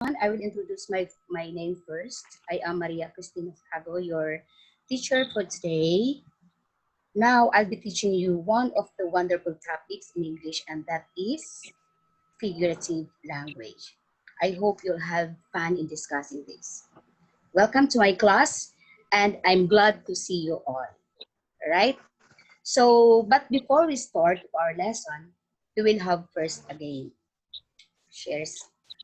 I will introduce my name first. I am Maria Cristina, your teacher for today. Now I'll be teaching you one of the wonderful topics in English, and that is figurative language. I hope you'll have fun in discussing this. Welcome to my class, and I'm glad to see you all. All right? So, but before we start our lesson, we will have first a game.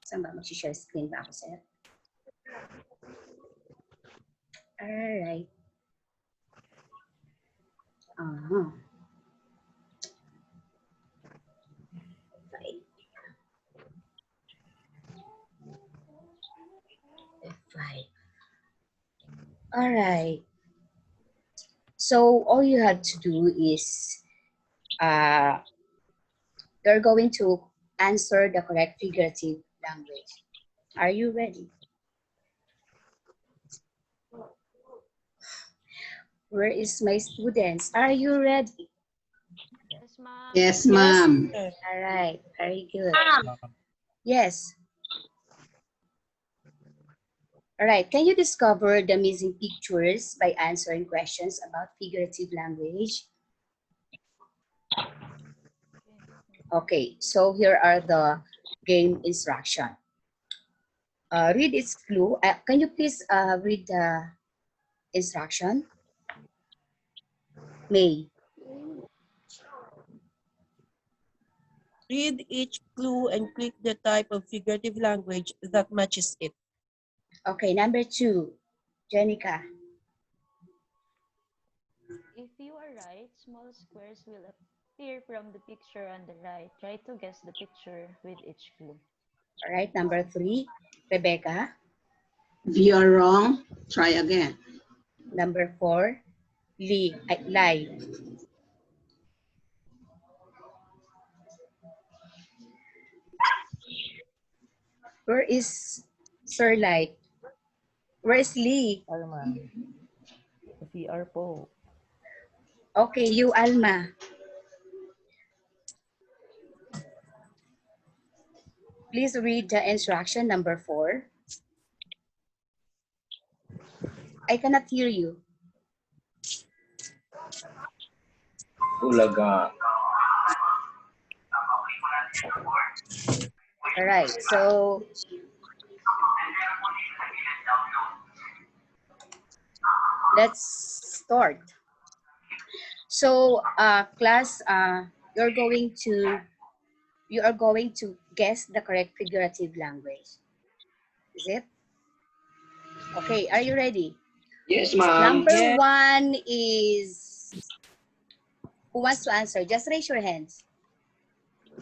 Saan ba? Mag-share screen ba ako, sir? Alright. F5. Alright. So all you have to do is you're going to answer the correct figurative language. Are you ready? Where is my students? Are you ready? Yes, ma'am. Yes, ma'am. All right, very good. Yes. All right, can you discover the missing pictures by answering questions about figurative language? Okay, so here are the game instruction. Read its clue. Can you please read the instruction? May. Read each clue and click the type of figurative language that matches it. Okay, number 2, Jenica. If you are right, small squares will appear from the picture on the right. Try to guess the picture with each clue. All right, number 3, Rebecca. If you are wrong, try again. Number 4, Lai. Where is Sir Light? Where is Lee? Alma. CR po. Okay, you, Alma. Please read the instruction number 4. I cannot hear you. Ulaga. All right, so let's start. So, class, you are going to guess the correct figurative language. Is it? Okay, are you ready? Yes, ma'am. Number 1 is, who wants to answer? Just raise your hands.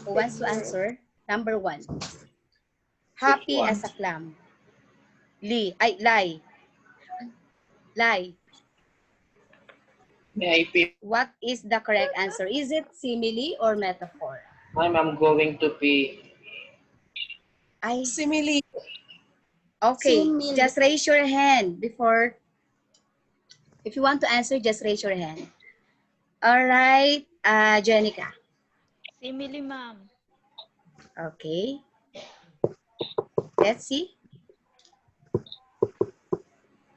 Who wants to answer? Number 1. Happy as a clam. Lie. May I pick? What is the correct answer? Is it simile or metaphor? Ma'am, I'm going to pick. Simile. Okay, Simile. just raise your hand before. If you want to answer, just raise your hand. All right, Jenica. Simile, ma'am. Okay. Let's see.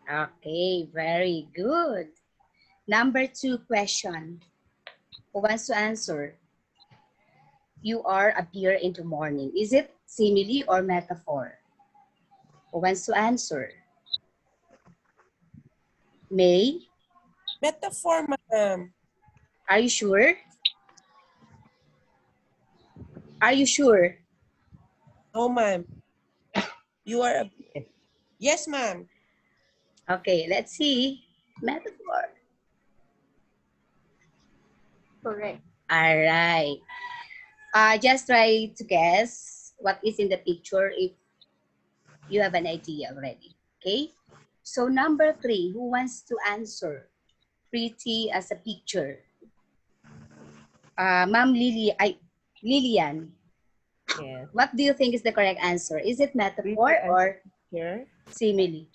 Okay, very good. Number 2 question. Who wants to answer? You are appear in the morning. Is it simile or metaphor? Who wants to answer? May? Metaphor, ma'am. Are you sure? Are you sure? No, ma'am. You are a... Yes, ma'am. Okay, let's see. Metaphor. Correct. All right. Just try to guess what is in the picture if you have an idea already. Okay? So number 3, who wants to answer? Pretty as a picture. Ma'am Lilian. Yes. What do you think is the correct answer? Is it metaphor or Here, simile?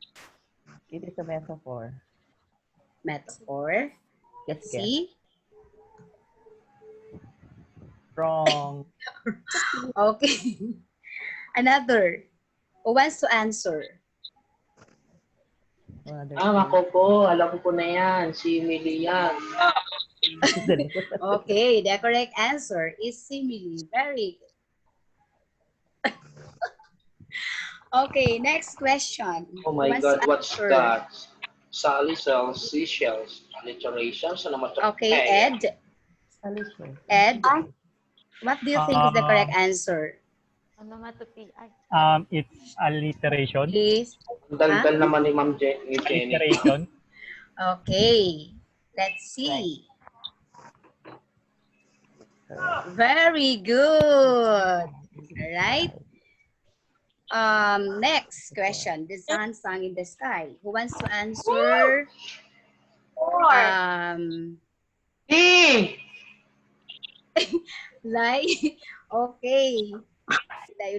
it is a metaphor. Metaphor. Let's Yes. see. Wrong. Okay. Another. Who wants to answer? Another Ako po. Alam ko na yan. Simile yan. Okay, the correct answer is simile. Very good. Okay, next question. Oh Who my wants to God, what's answer? that? Sally sells seashells. Alliteration sa naman. Okay, Ed. Alliteration. Ed, what do you think is the correct answer? Onomatopoeia. It's alliteration. Please. Ang daldal naman ni Ma'am Jenny. Alliteration. Okay, let's see. Very good. All right. Next question. The sun sung in the sky. Who wants to answer? Hey! Like, okay.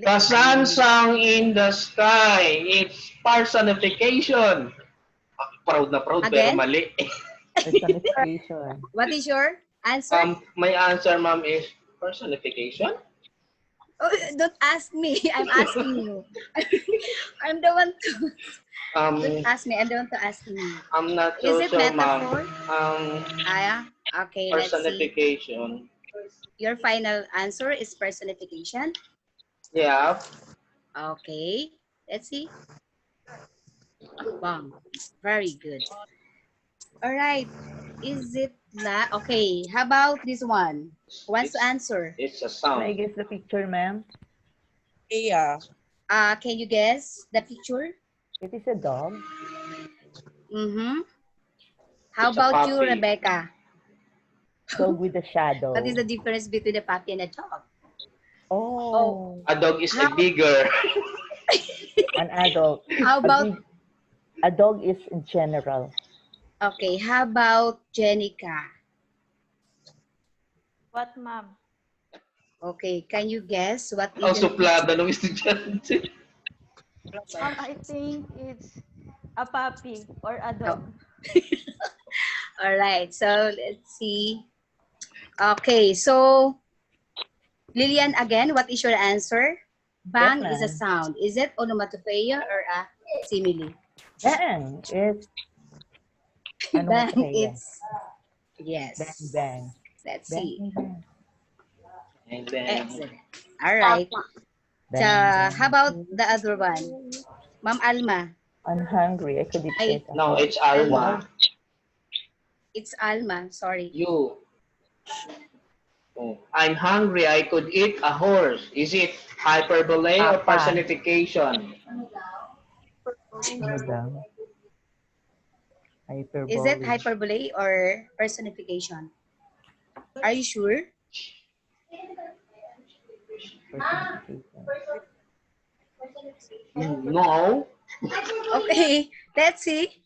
The sun sung in the sky. It's personification. Proud na proud, pero Again? mali. Personification. What is your answer? My answer, ma'am, is personification. Oh, don't ask me. I'm asking you. I'm the one to. Don't ask me. I'm the one to asking you. I'm not Is so it sure, ma'am. metaphor? Yeah. Okay, let's see. Personification. Your final answer is personification. Yeah. Okay. Let's see. Bang. Very good. All right. Is it okay? How about this one? Who wants to answer? It's a Can I sound. guess the picture, ma'am? Yeah. Can you guess the picture? It is a dog. Mm-hmm. How It's a about you, puppy. Rebecca? Dog with a shadow. What is the difference between a puppy and a dog? Oh, A dog is a How- bigger. an adult. How about A dog is in general. okay? How about Jenica? What, ma'am? Okay, can you guess what is Ang the suplada ng estudyante. Ma'am, I think it's a puppy or a dog. All right, so let's see. Okay, so Lillian, again, what is your answer? Bang Yes, is a ma'am. sound. Is it onomatopoeia or a simile? Bang! It's Bang, onomatopoeia. it's yes. Bang, bang. Let's Bang, see. bang. And then, Excellent. All right. Bang, How about the other one? Ma'am Alma. I'm hungry. I could eat Ay. it. no, it's Alma. It's Alma, sorry. You. Oh, I'm hungry. I could eat a horse. Is it hyperbole or Papa. personification? Ano daw? Hyperbole. Is it hyperbole or personification? Are you sure? Personification. No. Okay, let's see.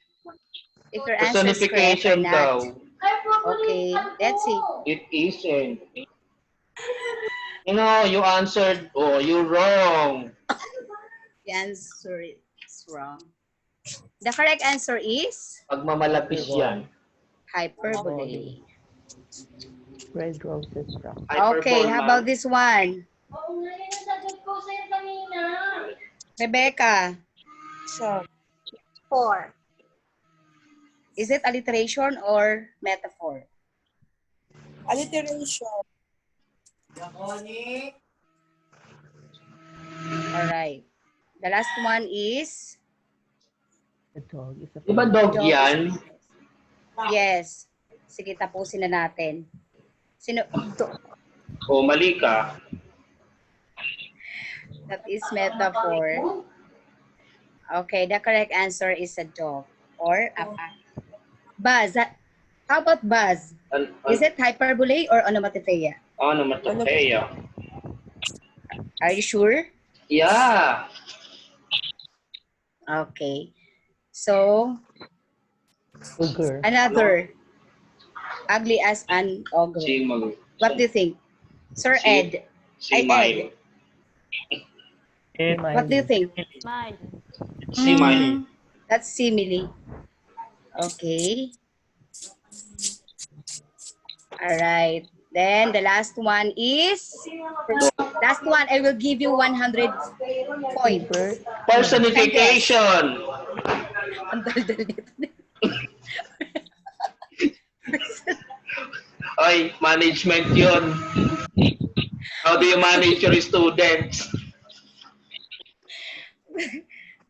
If your answer is correct or Personification not. daw. Okay, let's see. It isn't. No, you answered. Oh, you're wrong. The answer is wrong. The correct answer is Pagmamalapis yan. hyperbole. Red roses from. Okay, how about this one? Rebecca, So, 4. is it alliteration or metaphor? alliteration. All right. The last one is The dog is a Di ba dog dog yan? yes. Sige, tapusin na natin. Sino? O, mali ka. That is metaphor. Okay, the correct answer is a dog or a buzz. How about buzz? Is it hyperbole or onomatopoeia? Onomatopoeia. Are you sure? Yeah. Okay. So, Sugar. another. Ugly as an ogre. Simile. What do you think? Sir Ed. Simile. It's What do you think? Smile. Simile. That's simile. Okay. All right. Then the last one is, last one, I will give you 100 points. Figure. Can guess. Personification. Ang dal-dal nito. Ay, management yun. How do you manage your students?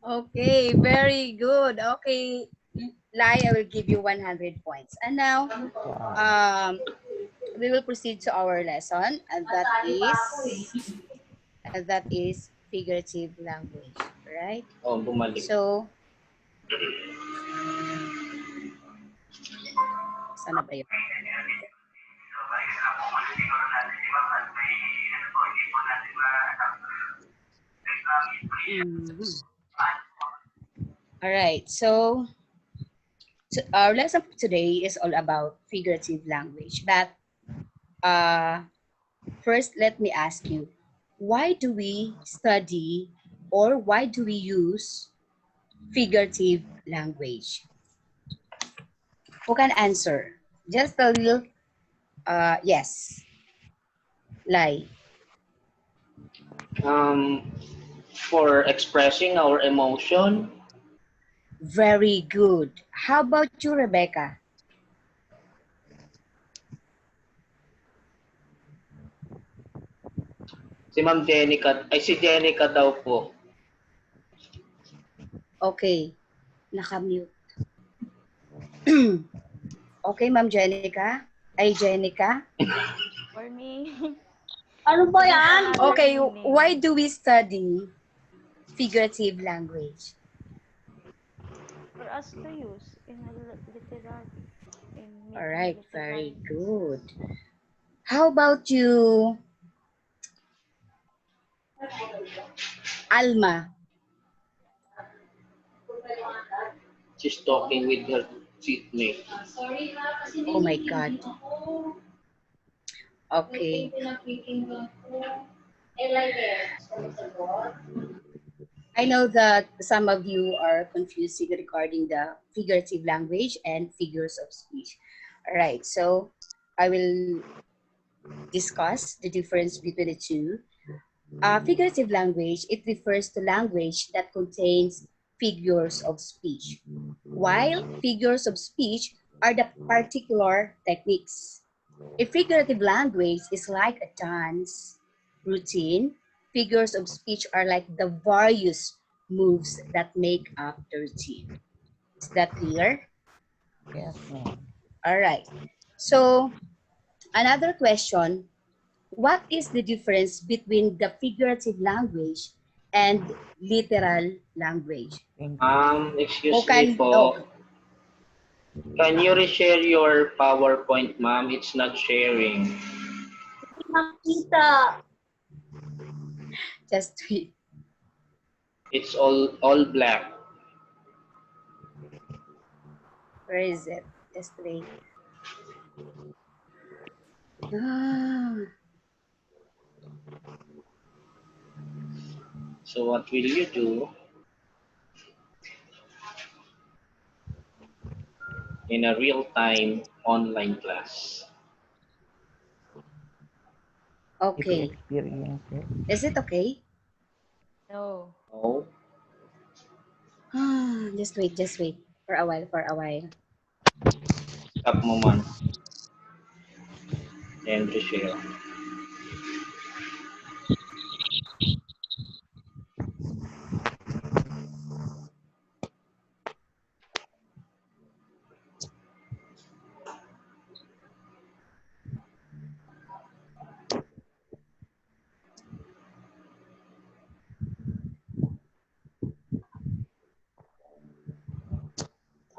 Okay, very good. Okay, Lai, I will give you 100 points. And now, Wow. we will proceed to our lesson, and that is figurative language, right? Oh, bumalik. So, sana ba yun? All right, so our lesson for today is all about figurative language. But first, let me ask you, why do we study or why do we use figurative language? Who can answer? Just a little, yes. Lai. For expressing our emotion. Very good. How about you, Rebecca? Si Ma'am Jenica, ay si Jenica daw po. Okay. Nakamute. Okay, Ma'am Jenica? Ay, Jenica? For me, Ano ba yan? Okay, why do we study figurative language? for us to use in a literal, in All making right, literal very pieces. good. How about you, Alma? She's talking with her seatmate. Oh my God. Okay. I know that some of you are confused regarding the figurative language and figures of speech. All right, so I will discuss the difference between the two. Figurative language, it refers to language that contains figures of speech, while figures of speech are the particular techniques. A figurative language is like a dance routine. Figures of speech are like the various moves that make up the routine. Is that clear? Yes, ma'am. All right. So, another question, what is the difference between the figurative language and literal language? Excuse Who me can, po. oh, Can you reshare your PowerPoint, ma'am? It's not sharing. Makita. just wait. It's all black. Where is it? Just wait. Ah, So what will you do in a real-time online class? If you okay. experience it. Is it okay? No. No? Just wait. For a while, for a while. Stop mo man. And reshare.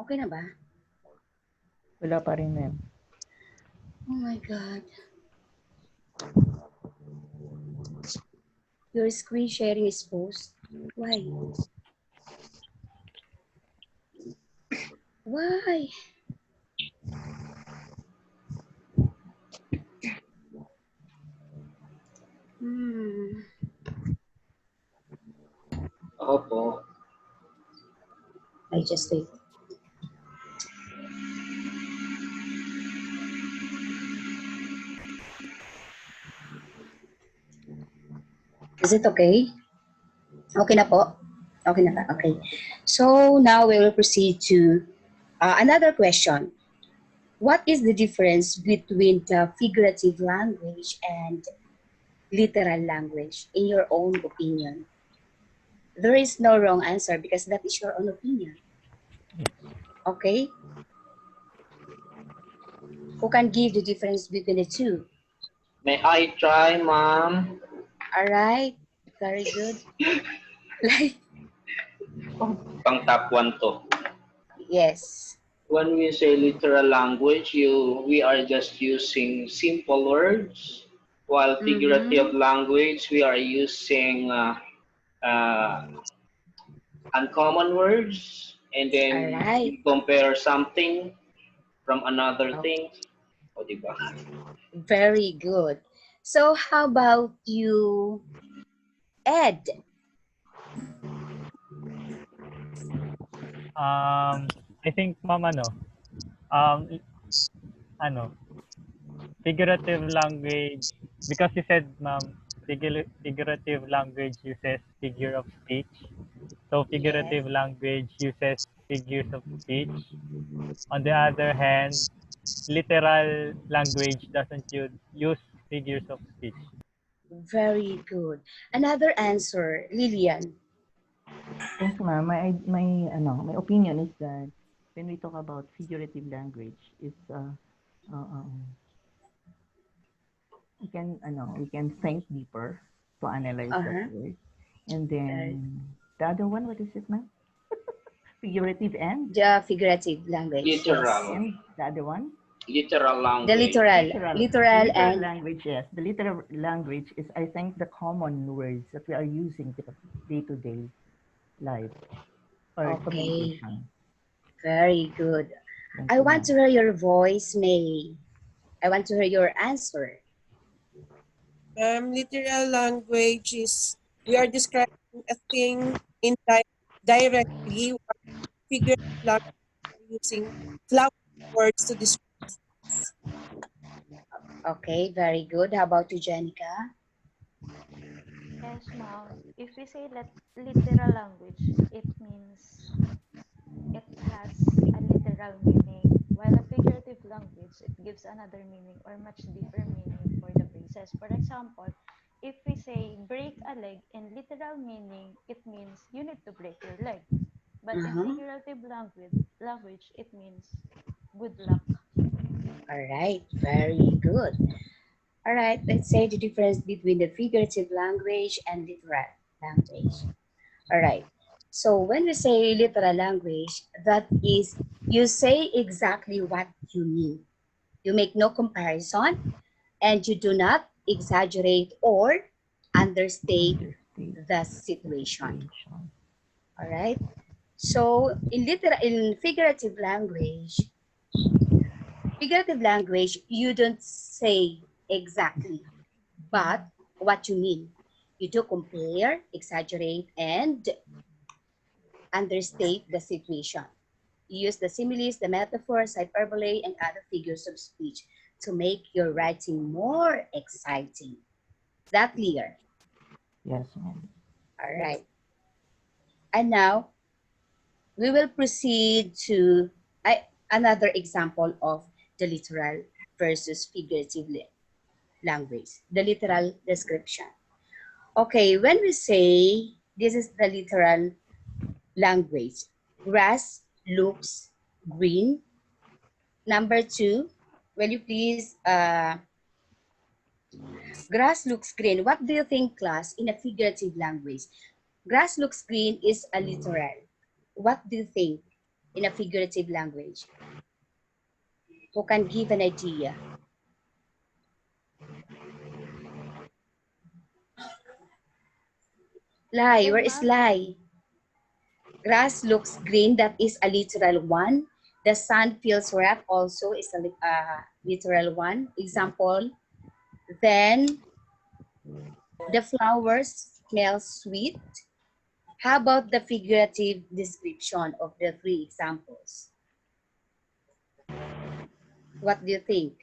Okay na ba? Wala pa rin, ma'am. Oh my God. Your screen sharing is paused. Why? Why? Hmm. Opo. I just wait. Is it okay? Okay na po? Okay na ba? Okay. So now we will proceed to another question. What is the difference between the figurative language and literal language in your own opinion? There is no wrong answer because that is your own opinion. Okay? Who can give the difference between the two? May I try, ma'am? All right. Very good. Like, Pang top 1 to. yes. When we say literal language, we are just using simple words, while figurative Mm-hmm. language, we are using uh, uncommon words, and All then right. we compare something from another Okay. thing. O, diba? Very good. So how about you, Ed? I think, ma'am, um, ano, figurative language, because you said, ma'am, figurative language uses figure of speech. So Yes. figurative language uses figures of speech. On the other hand, literal language doesn't use figures of speech. Very good. Another answer, Lillian. Yes, ma'am. My opinion is that when we talk about figurative language, uh, we can think deeper to analyze that Uh-huh. word. And Very, then the other one, what is it, ma'am? Figurative and the figurative language, yes. Literal. the other one? Literal The language. literal, Literal. The literal literal and language, yes. The literal language is, I think, the common words that we are using to day-to-day life or okay, communication. very good. Thank I you, want to ma'am. hear your voice, May. I want to hear your answer. Literal language is we are describing a thing directly, while figurative language are using flowery words to describe. Okay, very good. How about you, Jenica? Yes, ma'am. If we say literal language, it means it has a literal meaning, while a figurative language, it gives another meaning or much deeper meaning for the phrases. For example, if we say break a leg in literal meaning, it means you need to break your leg. But in Uh-huh. figurative language, it means good luck. All right, very good. All right, let's say the difference between the figurative language and literal language. All right. So when we say literal language, that is you say exactly what you mean. You make no comparison and you do not exaggerate or understate Understate the the situation. situation. All right. So in figurative language, you don't say exactly, but what you mean. You do compare, exaggerate, and understate the situation. You use the similes, the metaphors, hyperbole, and other figures of speech to make your writing more exciting. That clear? Yes, ma'am. All right. And now we will proceed to another example of the literal versus figurative language, the literal description. Okay, when we say this is the literal language, grass looks green. Number two, will you please, grass looks green. What do you think, class, in a figurative language? Grass looks green is a literal. What do you think in a figurative language? Who can give an idea? Lie, where Again, is ma'am? lie? Grass looks green, that is a literal one. The sun feels wet also is a literal one. Example, then the flowers smell sweet. How about the figurative description of the three examples? What do you think?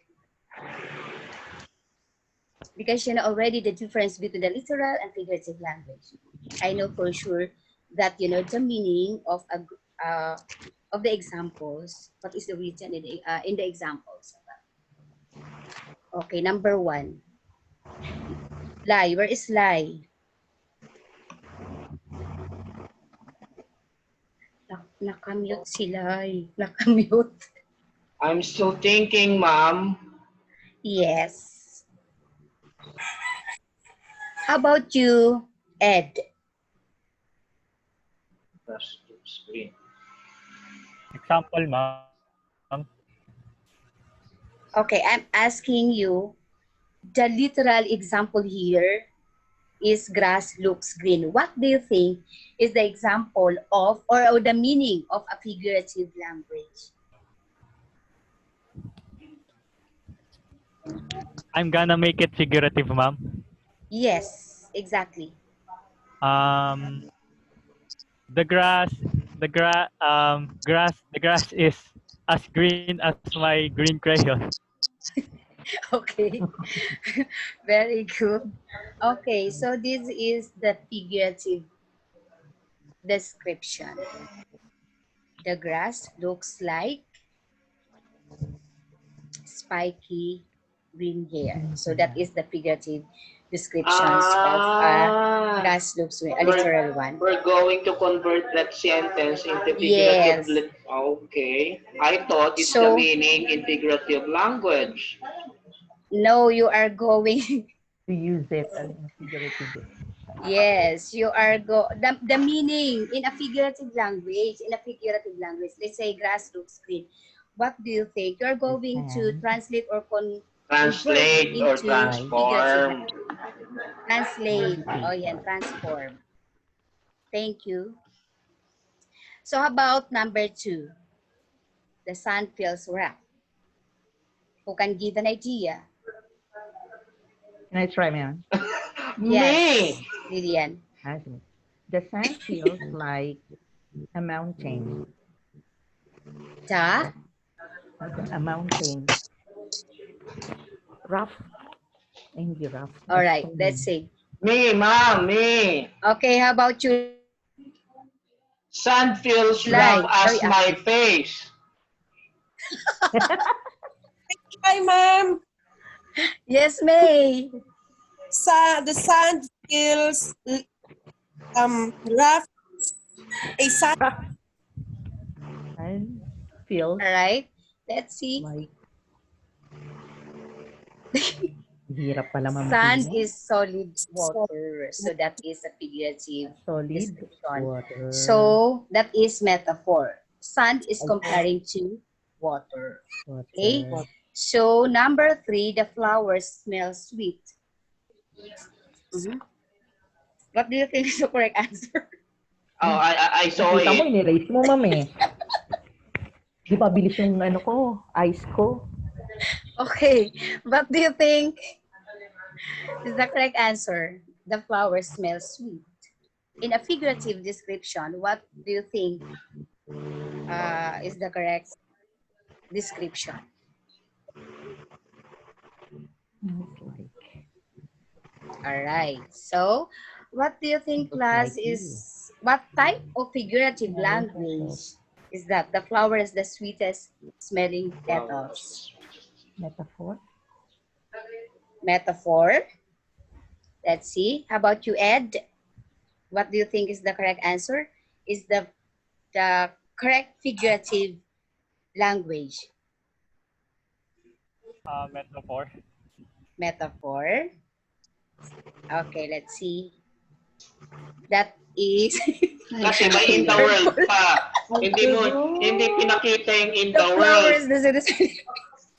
because you know already the difference between the literal and figurative language. I know for sure that you know the meaning of the examples. What is the written in the examples? Okay, number one, lie. Where is lie? Nakamute si lie. Nakamute. I'm still thinking, ma'am. Yes. How about you, Ed? That's screen. Example, ma'am. Okay, I'm asking you. The literal example here is grass looks green. What do you think is the example of or the meaning of a figurative language? I'm gonna make it figurative, ma'am. Yes, exactly. Um, the grass, the grass is as green as my green crayon. Okay, very good. Okay, so this is the figurative description. The grass looks like spiky green hair. So that is the figurative descriptions of Ah, grass looks green, a we're literal one. we're going to convert that sentence into figurative. Yes. Okay. I thought it's the So meaning in figurative language. no, you are going. To use it as a figurative description. Yes, you are the meaning in a figurative language. In a figurative language, let's say grass looks green. What do you think? You're The going to sand, translate or convert Translate or into like, figurative transform. translate. Oh translate. yeah, transform. Thank you. So how about number two? The sun feels rough. Who can give an idea? Can I try, man? Yes, Me. Lillian. Ask me. The sand feels like a mountain. Ta? A mountain. Rough. Hindi rough. All right, let's Stony. see. Me, ma'am, me. Okay, how about you, Sand feels rough Lai? Very as my active. face. Hi, ma'am. Yes, May. The sand feels rough. A sand And feels All right, let's see. like hirap pala Sand mamahina. is solid so water. So that is a figurative Solid description. water. So that is metaphor. Sand is Okay. comparing to water. Okay. Water. So number three, the flowers smell sweet. Mhm. What do you think is the correct answer? Oh, I saw Nakita mo, it. in-erase mo, ma'am eh. Di pa bilis yung ano ko, eyes ko. Okay. What do you think is the correct answer? The flowers smell sweet. In a figurative description, what do you think is the correct description? Looks like. All right. So, what do you think, Looks like class, you. is what type of figurative Smelling language also. is that? The flower is the sweetest smelling petals. Flowers. Metaphor. Metaphor. Let's see. How about you, Ed? What do you think is the correct answer? Is the correct figurative language? Metaphor. Metaphor. Okay, let's see. That is Kasi may in the world hyperbole. pa. Hindi pinakita yung in The the flower world. is the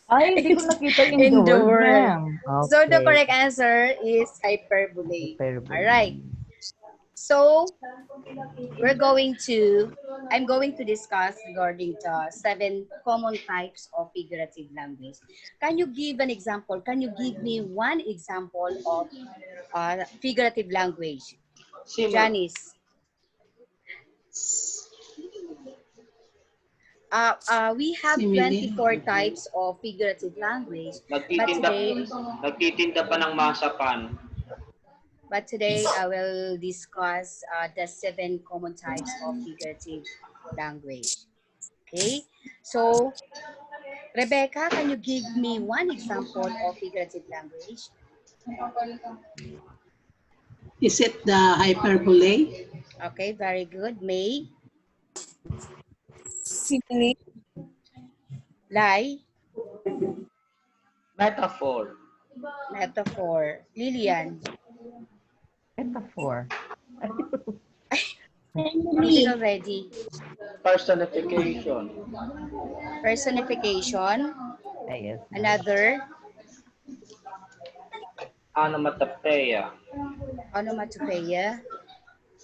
Ay, hindi ko nakita in the in the word, world. ma'am. So the Okay. correct answer is hyperbole. All right. Hyperbole. So I'm going to discuss regarding the 7 common types of figurative language. Can you give an example? Can you give me one example of figurative language? Si ma- Janice. We have 24 types of figurative language, but today, Nagtitinda pa ng masapan. I will discuss the 7 common types of figurative language. Okay, so Rebecca, can you give me one example of figurative language? Is it the hyperbole? Okay, very good. May, Simile. Lai, Metaphor. metaphor, Lilian. Metaphor. You did already. Personification. Personification, Yes, ma'am. another, Onomatopoeia. onomatopoeia,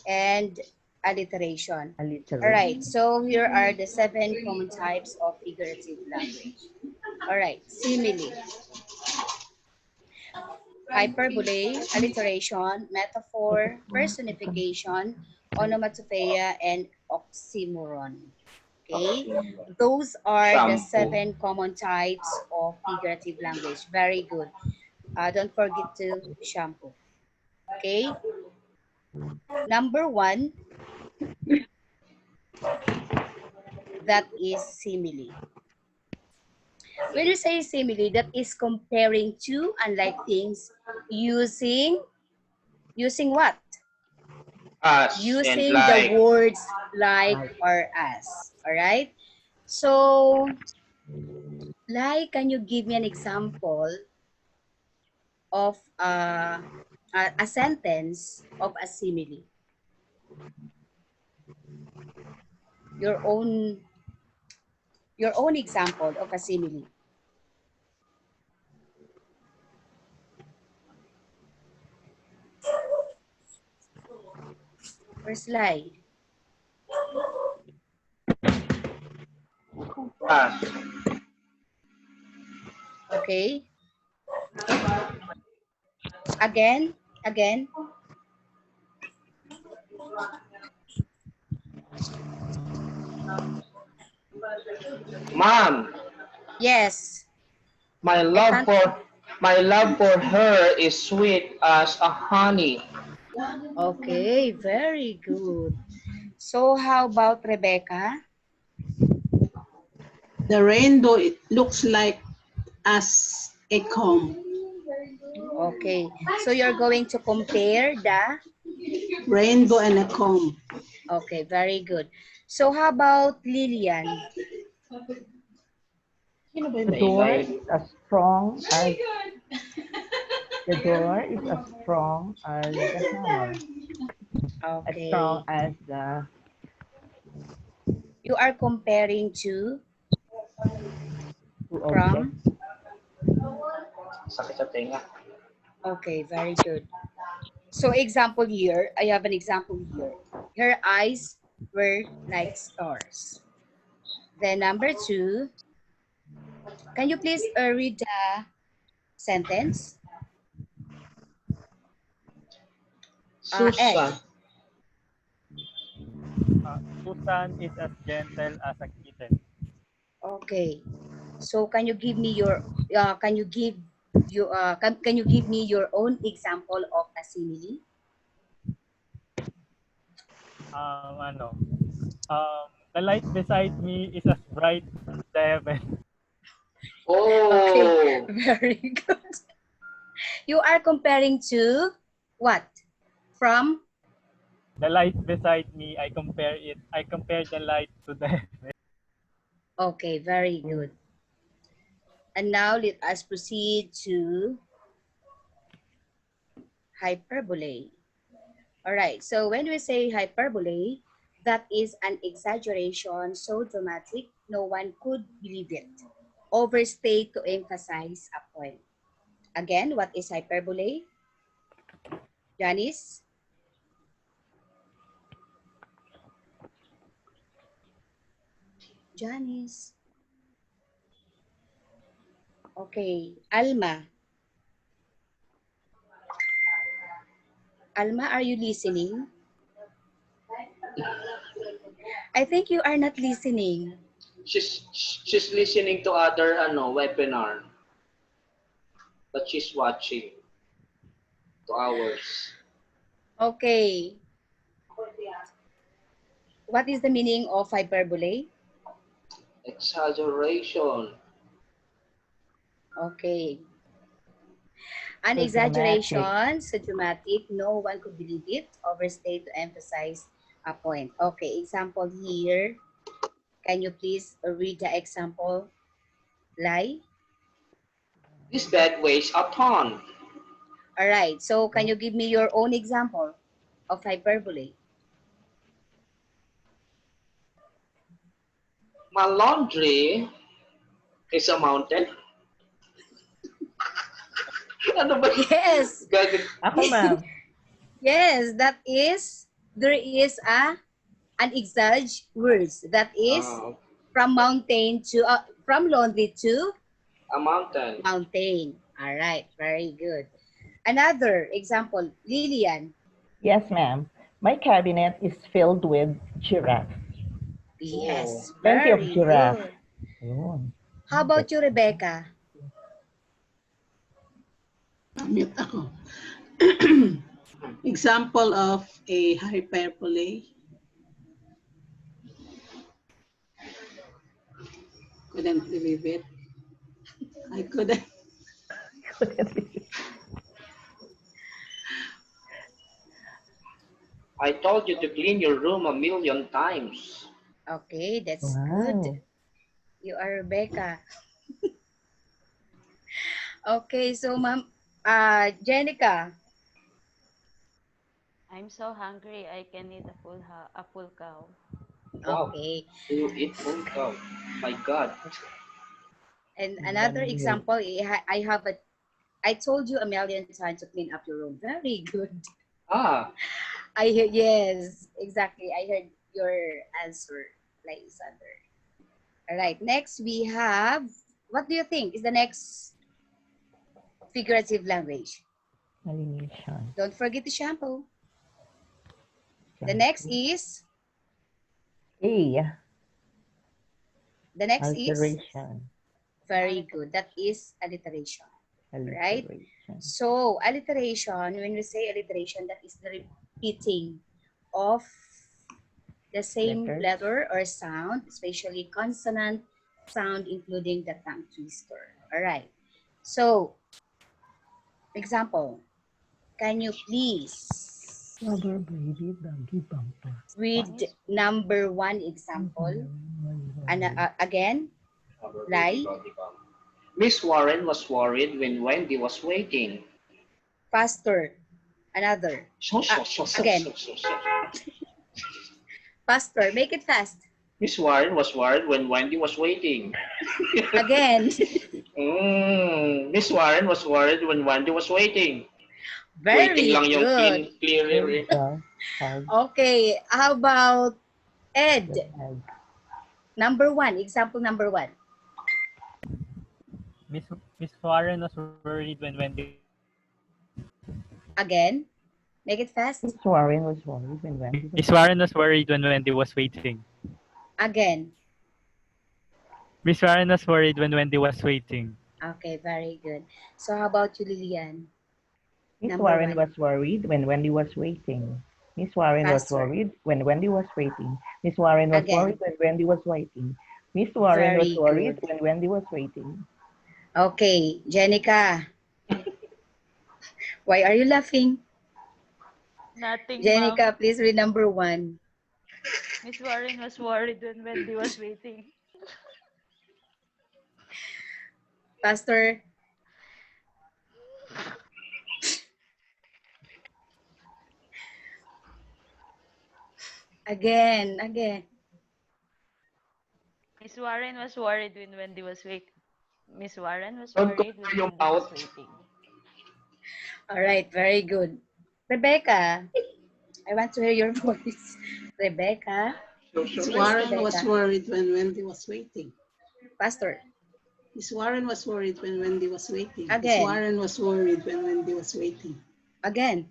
and alliteration. All Alliteration. right, so here are the 7 common types of figurative language. All right, simile, hyperbole, alliteration, metaphor, personification, onomatopoeia, and oxymoron. Okay, those are the Shampoo. 7 common types of figurative language. Very good. Don't forget to shampoo. Okay, number 1, that is simile. When you say simile, that is comparing two unlike things using what? As and Using the like. words like or as. All right. So, like, can you give me an example of a sentence of a simile? Your own example of a simile. First slide. As. Okay. Again. Mom, Yes. my I love can't. for my love for her is sweet as a honey. Okay, very good. So how about Rebecca? The rainbow it looks like as a comb. Okay, so you're going to compare the. Rainbow and a comb. Okay, very good. So how about Lillian? Sino ba yung The door maingay? is as strong as the door is as strong as the hammer. As strong Okay, as the you are comparing to two from. objects. Sakit sa tenga. Okay, very good. So example here, I have an example here. Her eyes were like stars. Then number 2, can you please read the sentence? Ed. Susan. Susan is as gentle as a kitten. Okay. So can you give me your can you give me your own example of a simile? Ano, the light beside me is as bright as the heaven. Okay, Oh, very good. You are comparing to what? From. The light beside me, I compare the light to the heaven. Okay, very good. And now let us proceed to hyperbole. All right, so when we say hyperbole, that is an exaggeration so dramatic no one could believe it. Overstate to emphasize a point. Again, what is hyperbole? Janice? Janice. Okay, Alma. Alma, are you listening? I think you are not listening. She's listening to other webinar, but she's watching to ours. Okay. What is the meaning of hyperbole? Exaggeration. Okay. An So dramatic. exaggeration, so dramatic, no one could believe it, overstate to emphasize a point. Okay, example here. Can you please read the example? Lie? This bag weighs a ton. All right, so can you give me your own example of hyperbole? My laundry is a mountain. Ano ba? Yes, Ako, ma'am. yes, that is, there is an exage words that is Ah, from mountain to, from laundry to a mountain. mountain. All right, very good. Another example, Lillian. Yes, ma'am. My cabinet is filled with giraffes. Oh. Yes, Plenty of very giraffes. good. Ayun. How about you, Rebecca? Mute ako. Example of a hyperbole. Couldn't believe it. I couldn't. I told you to clean your room a million times. Okay, that's Wow. good. You are Rebecca. Okay, so ma'am, Jenica. I'm so hungry I can eat a full cow. Wow. Okay, You eat full cow. My God. and another Wow. example, I have a, I told you a million times to clean up your room. Very good. Ah, I hear, yes, exactly. I heard your answer, Lysander. All right, next we have, what do you think is the next figurative language? Alienation. Don't forget the shampoo. The next is, A. the next is, Alteration. very good. That Alliteration. is alliteration, right? Alliteration. So alliteration, when we say alliteration, that is the repeating of the same Letters. letter or sound, especially consonant sound, including the tongue twister. All right. So, example, can you please Rubber baby doggy bumper. read Miss number one example? And again, lie, Miss Warren was worried when Wendy was waiting. faster. Another. So, so, so, so, Again, so, so, so. faster. Make it fast. Miss Warren was worried when Wendy was waiting. Again. Miss Warren was worried when Wendy was waiting. Waiting Very lang yung good. clearer eh. Hug. Okay, how about Ed? Hug. Number one, example number one. Miss Warren was worried when Wendy was Again, make it fast. Miss Warren was worried when Wendy was. Miss Warren was worried when Wendy was waiting. Again. Miss Warren was worried when Wendy was waiting. Okay, very good. So how about you, Lilian? Miss Number Warren one, was worried when Wendy was waiting. Miss Warren was faster. worried when Wendy was waiting. Miss Warren was worried Again, when Wendy was waiting. Miss Warren was very worried good. when Wendy was waiting. Okay, Jenica, why are you laughing? Nothing, ma'am. Jenica, please read number one. Miss Warren was worried when Wendy was waiting. Faster. Again. Miss Warren was worried when Wendy was waiting. Miss Warren was Don't worried cover when your Wendy was mouth. waiting. All right, very good. Rebecca, I want to hear your voice. Rebecca, Miss where's Warren was Rebecca? worried when Wendy was waiting. Faster. Miss Warren was worried when Wendy was waiting. Miss Again. Warren was worried when Wendy was waiting. Again.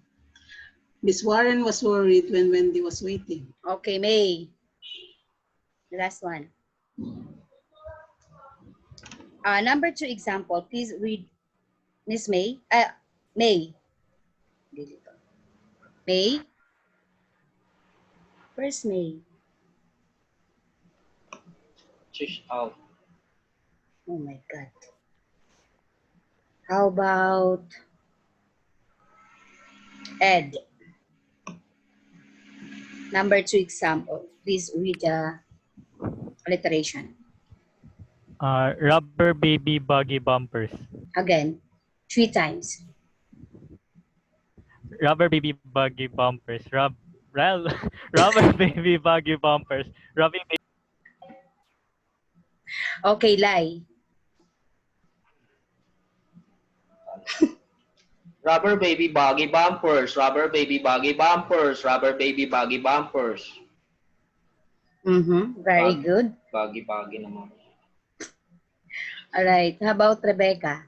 Miss Warren was worried when Wendy was waiting. Okay, May. The last one. Number 2 example, please read Miss May. May. May. Where's May? She's out. Oh my God. How about Ed? Number 2 example, please read the alliteration. Rubber baby buggy bumpers. Again, 3 times. Rubber baby buggy bumpers. Rubber baby buggy bumpers. Rubber baby. Okay, lie. Rubber baby buggy bumpers. Rubber baby buggy bumpers. Rubber baby buggy bumpers. Very good. Buggy naman. All right. How about Rebecca?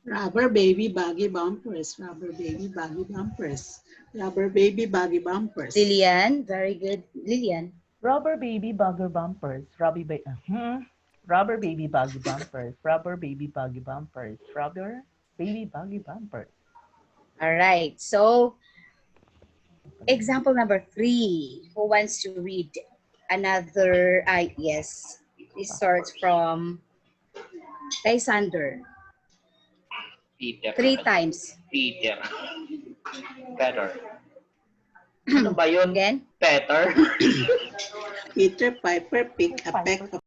Rubber baby buggy bumpers. Rubber baby buggy bumpers. Rubber baby buggy bumpers. Lillian, very good. Lillian. Rubber baby bugger bumpers. Rubber baby buggy bumpers. Rubber baby buggy bumpers. Rubber baby buggy bumpers. All right. So, example number 3. Who wants to read another? Yes. This starts from Lysander. Peter. 3 times. Peter. Better. Ano ba yun? Again? Peter? Peter Piper picked a peck of